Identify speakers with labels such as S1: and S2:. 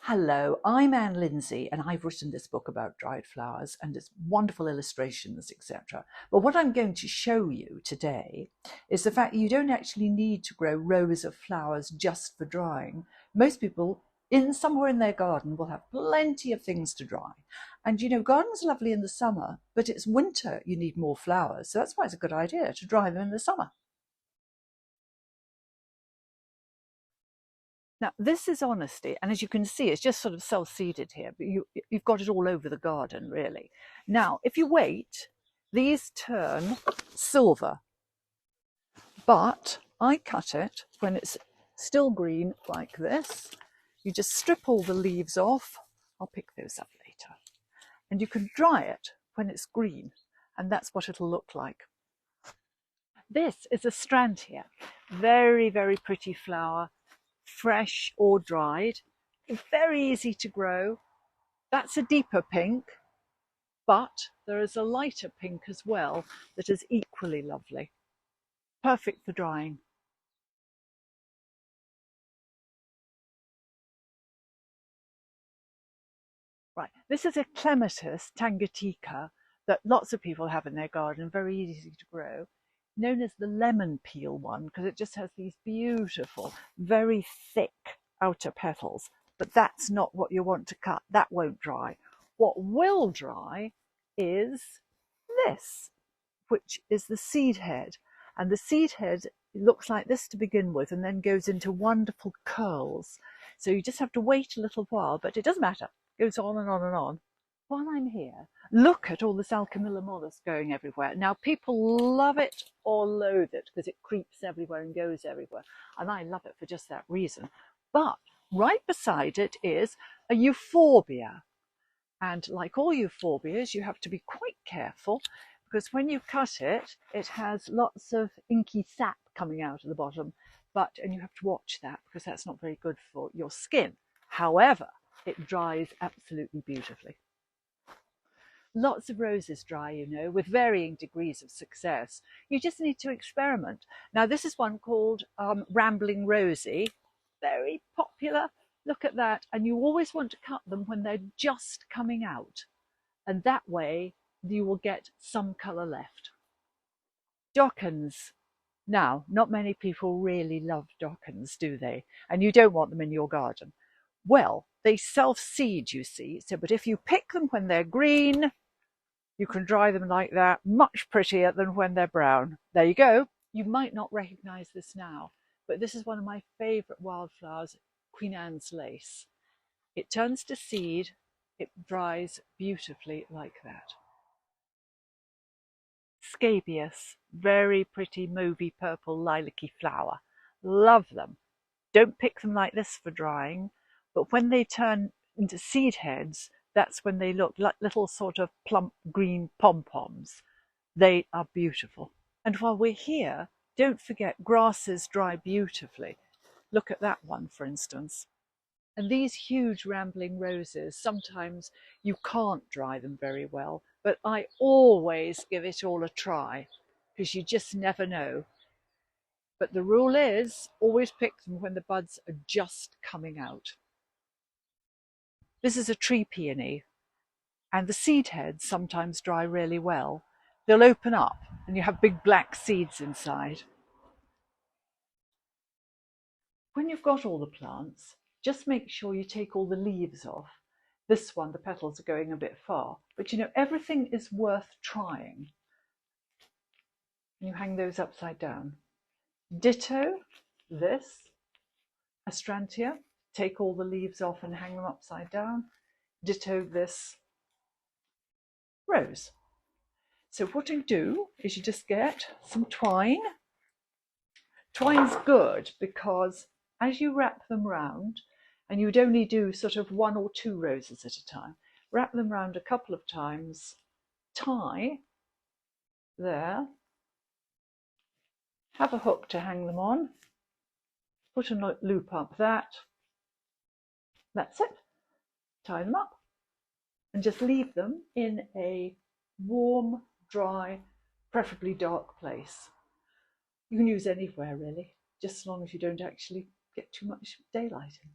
S1: Hello, I'm Lindsay, and I've written this book about dried flowers and its wonderful illustrations, etc. But what I'm going to show you today is the fact that you don't actually need to grow rows of flowers just for drying. Most people somewhere in their garden will have plenty of things to dry. And gardens are lovely in the summer, but it's winter you need more flowers. So that's why it's a good idea to dry them in the summer. Now, this is honesty, and as you can see, it's just sort of self-seeded here, but you've got it all over the garden, really. Now, if you wait, these turn silver, but I cut it when it's still green like this. You just strip all the leaves off. I'll pick those up later. And you can dry it when it's green, and that's what it'll look like. This is a strand here. Very, very pretty flower. Fresh or dried, very easy to grow. That's a deeper pink, but there is a lighter pink as well that is equally lovely. Perfect for drying. Right, this is a Clematis tangatica that lots of people have in their garden, very easy to grow, known as the lemon peel one because it just has these beautiful, very thick outer petals. But that's not what you want to cut. That won't dry. What will dry is this, which is the seed head. And the seed head looks like this to begin with and then goes into wonderful curls. So you just have to wait a little while, but it doesn't matter. It goes on and on and on. While I'm here, look at all this Alchemilla mollusk going everywhere. Now, people love it or loathe it because it creeps everywhere and goes everywhere. And I love it for just that reason. But right beside it is a euphorbia. And like all euphorbias, you have to be quite careful because when you cut it, it has lots of inky sap coming out of the bottom. And you have to watch that because that's not very good for your skin. However, it dries absolutely beautifully. Lots of roses dry, with varying degrees of success. You just need to experiment. Now, this is one called Rambling Rosie, very popular. Look at that. And you always want to cut them when they're just coming out. And that way you will get some colour left. Dockens. Now, not many people really love dockens, do they? And you don't want them in your garden. Well, they self-seed, you see. But if you pick them when they're green, you can dry them like that, much prettier than when they're brown. There you go. You might not recognise this now, but this is one of my favourite wildflowers, Queen Anne's lace. It turns to seed, it dries beautifully like that. Scabious, very pretty mauvey purple lilac-y flower. Love them. Don't pick them like this for drying, but when they turn into seed heads, that's when they look like little sort of plump green pom-poms. They are beautiful. And while we're here, don't forget grasses dry beautifully. Look at that one, for instance. And these huge rambling roses, sometimes you can't dry them very well, but I always give it all a try because you just never know. But the rule is always pick them when the buds are just coming out. This is a tree peony, and the seed heads sometimes dry really well. They'll open up and you have big black seeds inside. When you've got all the plants, just make sure you take all the leaves off. This one, the petals are going a bit far, but everything is worth trying. You hang those upside down. Ditto this, Astrantia. Take all the leaves off and hang them upside down. Ditto this rose. So what you do is you just get some twine. Twine's good because as you wrap them round, and you would only do sort of 1 or 2 roses at a time, wrap them round a couple of times, tie there, have a hook to hang them on, put a loop up that's it, tie them up, and just leave them in a warm, dry, preferably dark place. You can use anywhere really, just as long as you don't actually get too much daylight in.